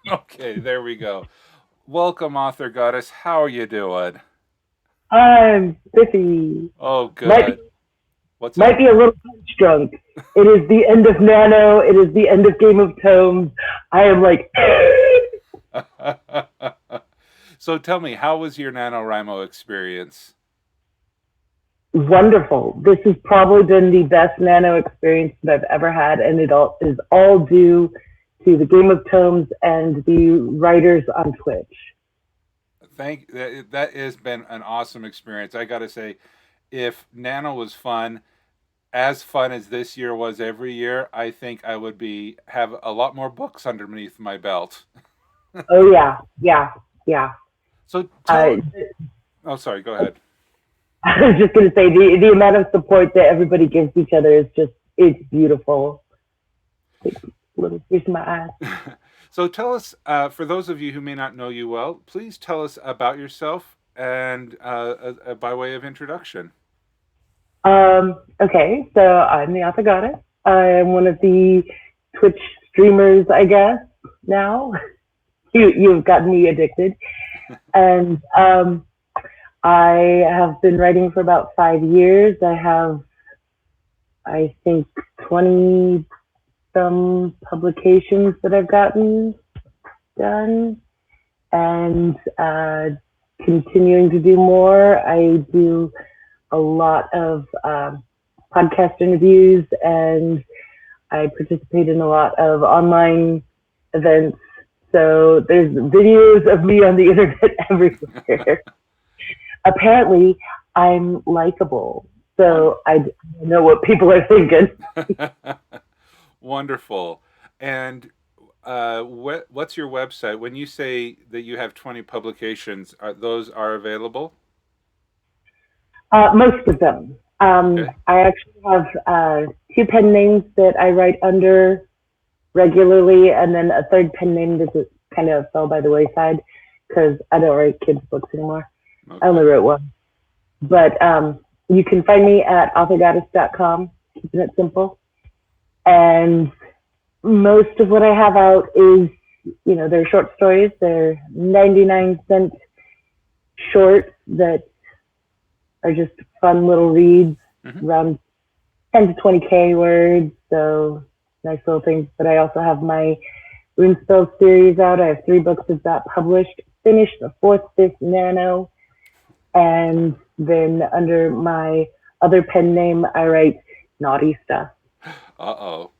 Okay, there we go. Welcome, AuthorGoddess. How are you doing? I'm spiffy. Oh, Might good. What's might that? be a little punch drunk. It is the end of Nano. It is the end of Game of Tomes. I am like So tell me, how was your NaNoWriMo experience? wonderful. This has probably been the best Nano experience that I've ever had, and it all is all due to the Game of Tomes and the writers on Twitch. That has been an awesome experience. I got to say, if Nano was as fun as this year was every year, I think I would be have a lot more books underneath my belt. Oh yeah, yeah, yeah. So Uh, tell, oh, sorry, go ahead. I was just gonna say the amount of support that everybody gives each other is just it's beautiful. Like little tears in my eyes. So tell us, for those of you who may not know you well, please tell us about yourself and by way of introduction. Okay, so I'm the AuthorGoddess. I am one of the Twitch streamers, I guess. Now you've gotten me addicted, and I have been writing for about 5 years. I have, I think, 20 some publications that I've gotten done, and continuing to do more. I do a lot of podcast interviews, and I participate in a lot of online events. So there's videos of me on the internet everywhere. Apparently, I'm likable, so I know what people are thinking. Wonderful. And what's your website? When you say that you have 20 publications, those are available? Most of them. Okay. I actually have two pen names that I write under regularly, and then a third pen name that kind of fell by the wayside because I don't write kids' books anymore. I only Okay. wrote one. But you can find me at authorgoddess.com, keeping it simple. And most of what I have out is, they're short stories. They're 99-cent shorts that are just fun little reads, Hmm. around 10 to 20K words. So nice little things. But I also have my Runespell series out. I have 3 books of that published, finished the fourth, fifth Nano. And then under my other pen name, I write naughty stuff. Uh-oh.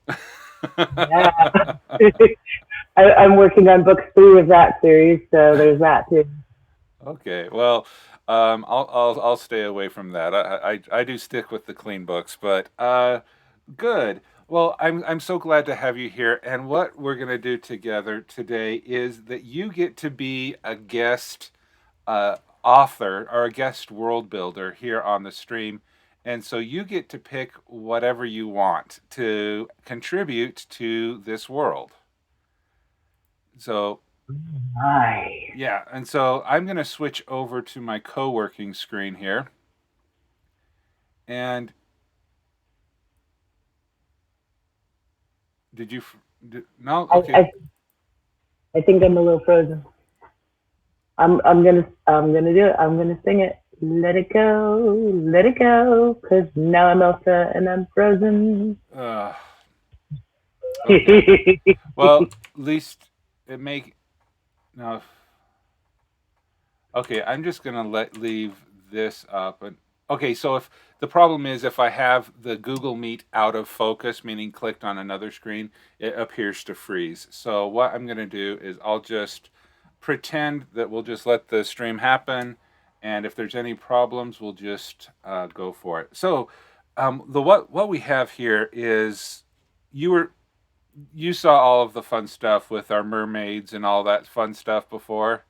Yeah. I'm working on book 3 of that series, so there's that too. Okay, well, I'll stay away from that. I do stick with the clean books, but good. Well, I'm so glad to have you here. And what we're gonna do together today is that you get to be a guest author or a guest world builder here on the stream, and so you get to pick whatever you want to contribute to this world. So Hi. yeah, and so I'm going to switch over to my co-working screen here. And did you no? I, Okay. I, I think I'm a little frozen. I'm gonna do it. I'm gonna sing it. Let it go, 'cause now I'm Elsa and I'm frozen. Uh, okay. Well, at least it make no. Okay, I'm just going to let leave this up and okay, so if the problem is if I have the Google Meet out of focus, meaning clicked on another screen, it appears to freeze. So what I'm going to do is I'll just pretend that we'll just let the stream happen, and if there's any problems, we'll just go for it. So the what we have here is you were you saw all of the fun stuff with our mermaids and all that fun stuff before.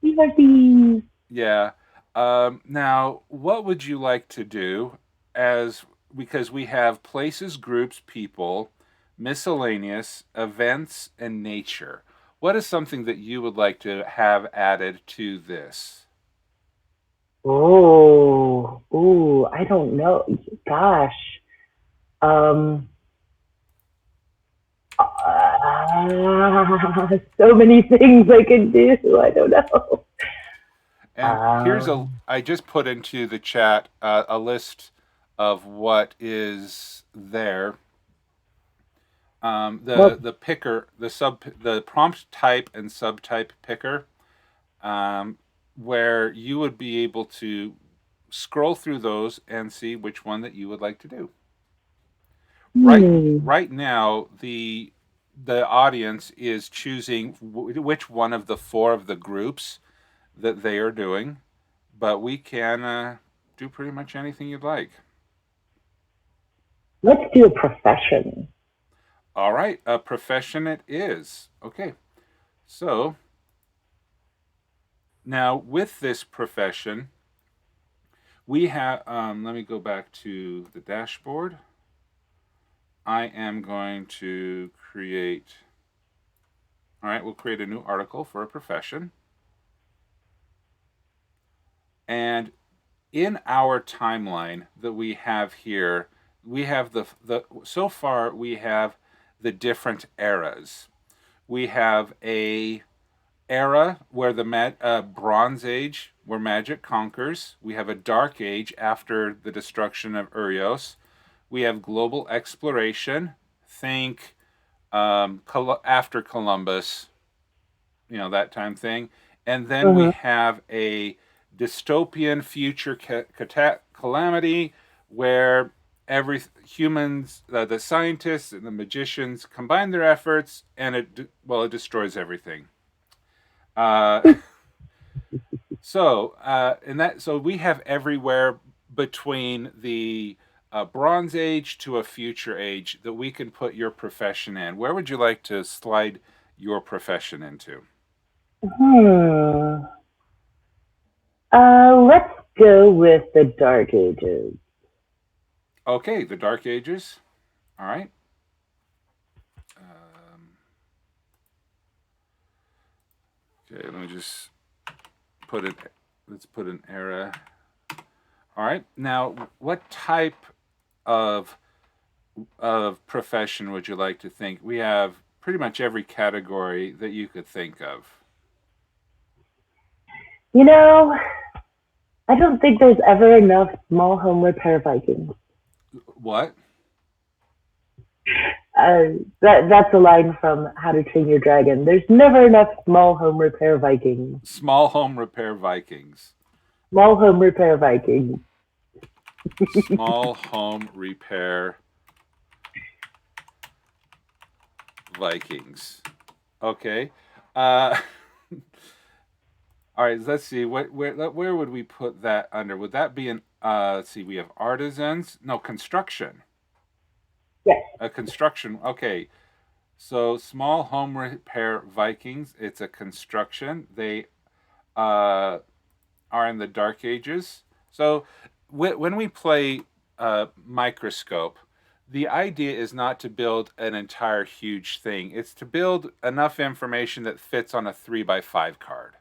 These are these. Yeah. Now, what would you like to do as because we have places, groups, people, miscellaneous, events, and nature. What is something that you would like to have added to this? I don't know. Gosh. Um, So many things I can do. I don't know. And Um, I just put into the chat a list of what is there. well, The picker, the prompt type and subtype picker, um, where you would be able to scroll through those and see which one that you would like to do. hmm. Right now, the audience is choosing which one of the four of the groups that they are doing, but we can do pretty much anything you'd like. Let's do a profession. All right, a profession it is. Okay, so now with this profession, we have, let me go back to the dashboard. I am going to create, all right, we'll create a new article for a profession. And in our timeline that we have here, we have so far we have the different eras. We have a era where the Bronze Age, where magic conquers. We have a Dark Age after the destruction of Urios. We have global exploration. Think after Columbus, that time thing. And then we Uh-huh. have a dystopian future calamity where every humans, the scientists and the magicians combine their efforts, and it destroys everything. Uh, so we have everywhere between the Bronze Age to a future age that we can put your profession in. Where would you like to slide your profession into? Hmm. Let's go with the Dark Ages. Okay, the Dark Ages. All right. Okay, let me just put it. Let's put an era. All right. Now, what type of profession would you like to think? We have pretty much every category that you could think of. You know, I don't think there's ever enough small home repair Vikings. What? That's a line from How to Train Your Dragon. There's never enough small home repair Vikings. Small home repair Vikings. Small home repair Vikings. Small home repair Vikings. Okay. Uh, all right. Let's see. Where would we put that under? Would that be an? Let's see. We have artisans. No, construction. Yes. A construction. Okay. So small home repair Vikings. It's a construction. They uh, are in the Dark Ages. So when we play Microscope, the idea is not to build an entire huge thing. It's to build enough information that fits on a 3x5 card.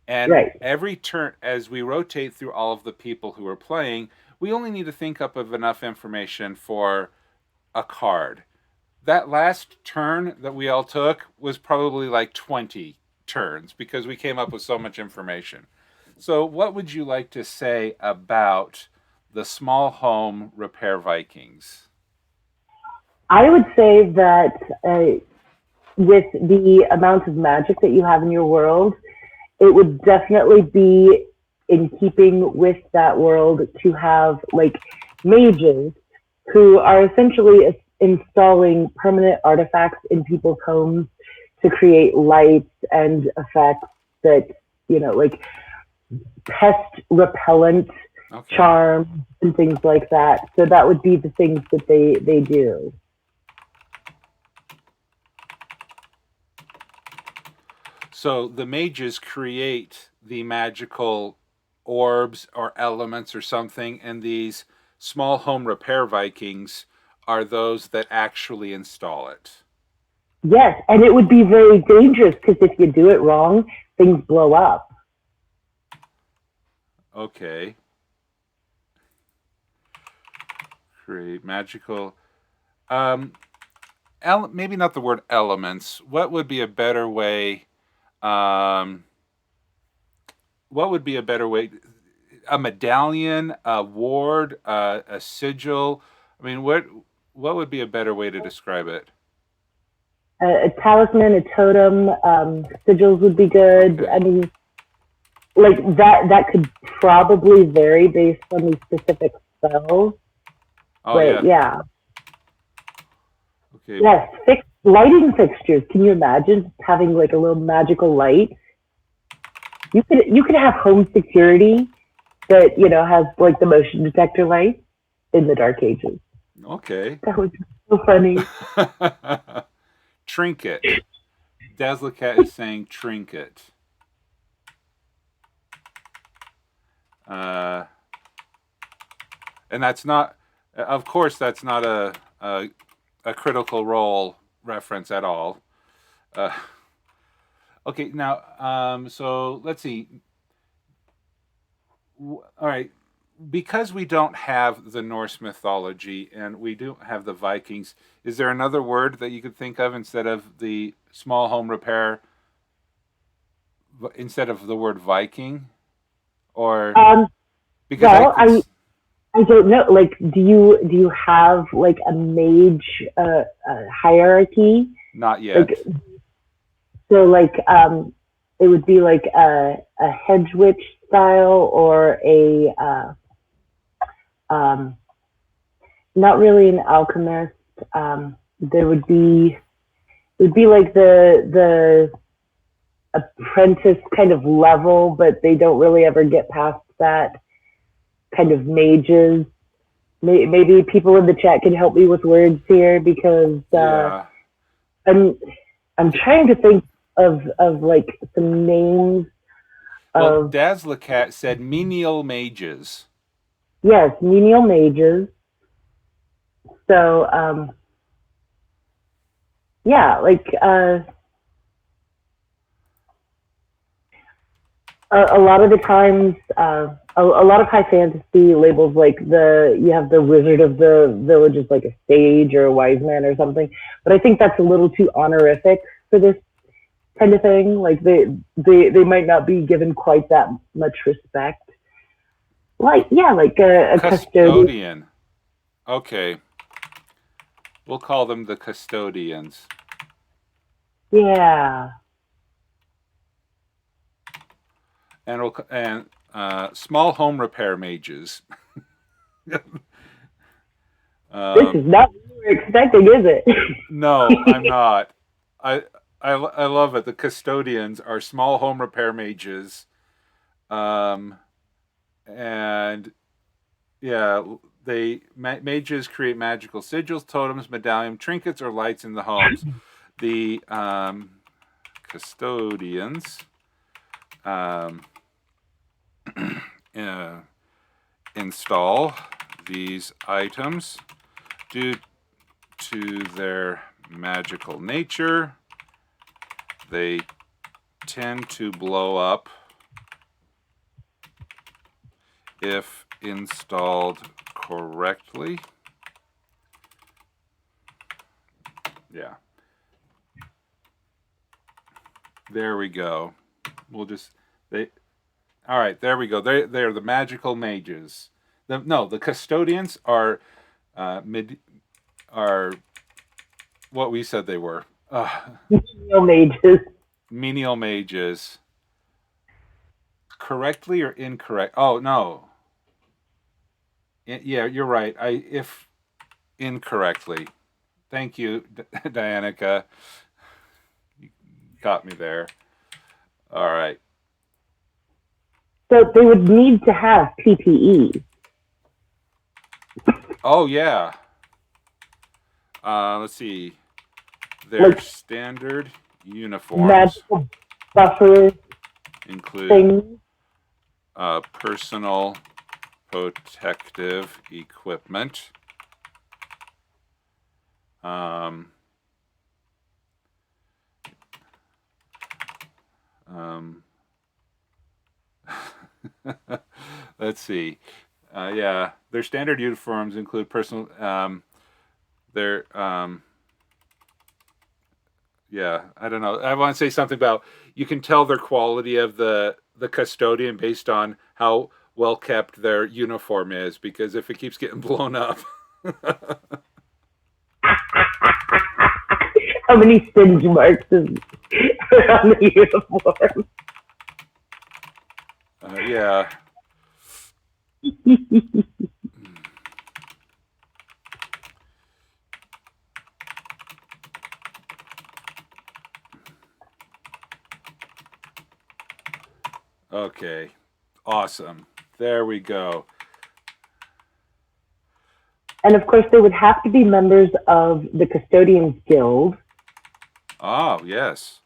And Right. every turn, as we rotate through all of the people who are playing, we only need to think up of enough information for a card. That last turn that we all took was probably like 20 turns because we came up with so much information. So, what would you like to say about the small home repair Vikings? I would say that with the amount of magic that you have in your world, it would definitely be in keeping with that world to have like mages who are essentially installing permanent artifacts in people's homes to create lights and effects that, like pest repellent Okay. charms and things like that. So that would be the things that they do. So, the mages create the magical orbs or elements or something, and these small home repair Vikings are those that actually install it. Yes, and it would be very dangerous because if you do it wrong, things blow up. Okay. Create magical. Um, maybe not the word elements. What would be a better way? Um, what would be a better way? A medallion, a ward, a sigil. I mean, what would be a better way to describe it? A talisman, a totem, sigils would be good. I Okay. mean, like that could probably vary based on the specific spells. Oh But yeah. yeah, Okay. yes, lighting fixtures. Can you imagine having like a little magical light? You could have home security that has like the motion detector light in the dark ages. Okay. That would be so funny. Trinket. Dazzlecat is saying trinket. Uh, and that's not, of course, that's not a Critical Role reference at all. Uh, okay, now, so let's see. All right, because we don't have the Norse mythology and we don't have the Vikings, is there another word that you could think of instead of the small home repair, instead of the word Viking? Or Um, because I well, could, I don't know. Like, do you have like a mage hierarchy? not Like, yet. so like it would be like a hedge witch style or a um, not really an alchemist. There would be like the apprentice kind of level, but they don't really ever get past that kind of mages. Maybe people in the chat can help me with words here because Yeah. I'm I'm trying to think of like some names Well, of Dazzlecat said menial mages. yes, menial mages. So yeah, like a lot of the times, a lot of high fantasy labels like you have the wizard of the village as like a sage or a wise man or something, but I think that's a little too honorific for this kind of thing. Like they might not be given quite that much respect. Like yeah, like a custodian. Custodian. Okay. We'll call them the custodians. Yeah, And small home repair mages. this is um, not what we were expecting, is no, I'm it? not. I, I love it. The custodians are small home repair mages. Um, and yeah, mages create magical sigils, totems, medallion, trinkets, or lights in the homes. The custodians um, uh, install these items due to their magical nature. They tend to blow up if installed correctly. Yeah. There we go. We'll just they all right, there we go. They're the magical mages. The custodians are mid are what we said they were. Menial mages. Menial mages. Correctly or incorrect? Oh no. Yeah, you're right. I if incorrectly. Thank you, Dianica. You got me there. All right. So they would need to have PPE. Oh yeah. Let's see. Their Like standard uniforms magical buffer include things. personal protective equipment, um, um, let's see. Yeah, their standard uniforms include personal. Their Yeah, I don't know. I want to say something about you can tell their quality of the custodian based on how well kept their uniform is, because if it keeps getting blown up. How many singe marks is on the uniform? Yeah. Okay. Awesome. There we go. And of course, they would have to be members of the Custodians Guild. Oh, yes.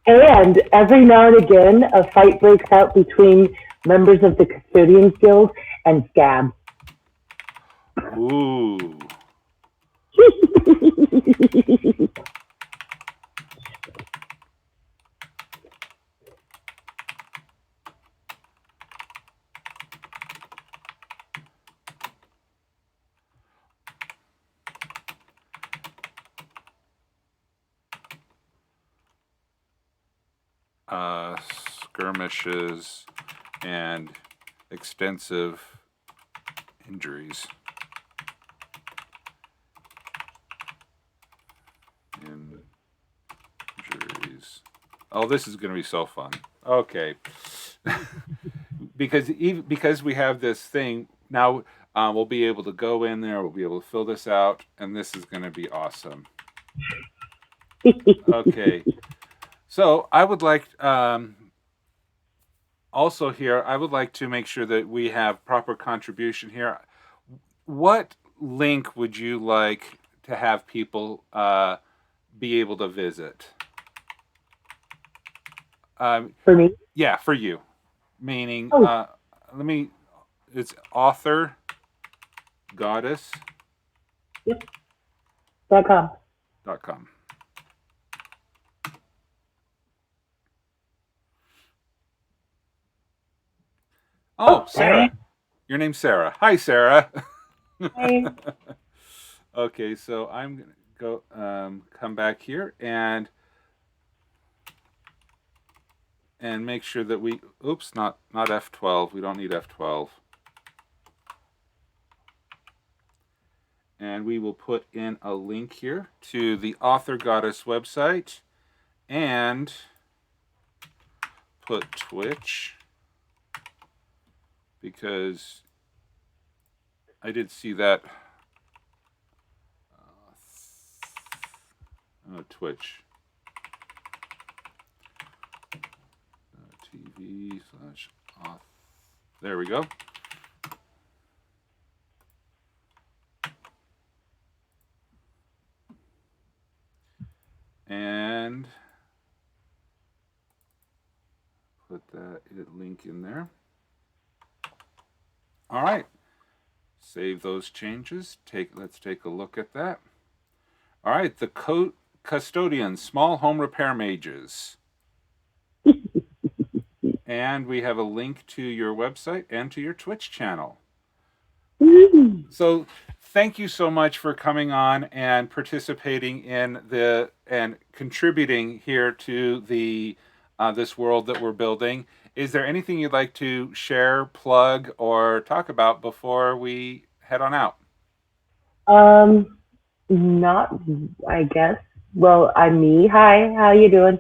And every now and again, a fight breaks out between members of the Custodians Guild and Scab. Ooh. Skirmishes and extensive injuries. Injuries. Oh, this is going to be so fun. Okay. because we have this thing now, we'll be able to go in there. We'll be able to fill this out, and this is going to be awesome. Okay. So I would like, also here, I would like to make sure that we have proper contribution here. What link would you like to have people be able to visit? For me? Yeah, for you. Meaning, Oh. it's AuthorGoddess.com. Yep. .com. Oh, Sarah. Your name's Sarah. Hi, Sarah. Hi. Okay, so I'm gonna go come back here and make sure that we not F12. We don't need F12. And we will put in a link here to the AuthorGoddess website and put Twitch, because I did see that. Twitch. TV/auth. There we go. And put that link in there. All right. Save those changes. Let's take a look at that. All right, the Custodian, small home repair mages. And we have a link to your website and to your Twitch channel. So thank you so much for coming on and participating in and contributing here to the this world that we're building. Is there anything you'd like to share, plug, or talk about before we head on out? Not, I guess. Well, I'm me. Hi, how you doing?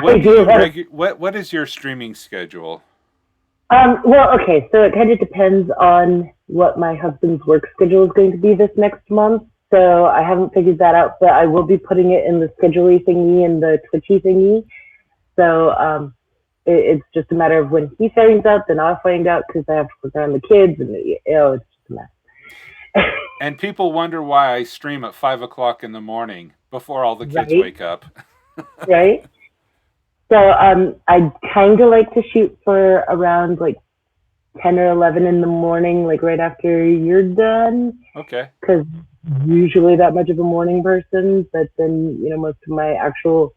What is your streaming schedule? Well, okay, so it kind of depends on what my husband's work schedule is going to be this next month. So I haven't figured that out, but I will be putting it in the schedule-y thingy and the Twitchy thingy. So it's just a matter of when he finds out, then I'll find out, because I have to work around the kids, and it's just a mess. And people wonder why I stream at 5 o'clock in the morning before all the kids wake up. Right. So I'd kind of like to shoot for around like 10 or 11 in the morning, like right after you're done. Okay. Because usually that much of a morning person, but then, most of my actual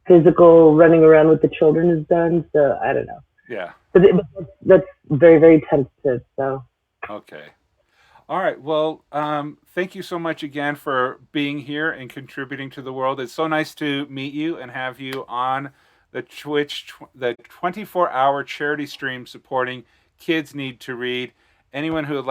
physical running around with the children is done. So I don't know. Yeah. But that's very, very tentative. So. Okay. All right. Well, thank you so much again for being here and contributing to the world. It's so nice to meet you and have you on the Twitch, the 24-hour charity stream supporting Kids Need to Read. Anyone who would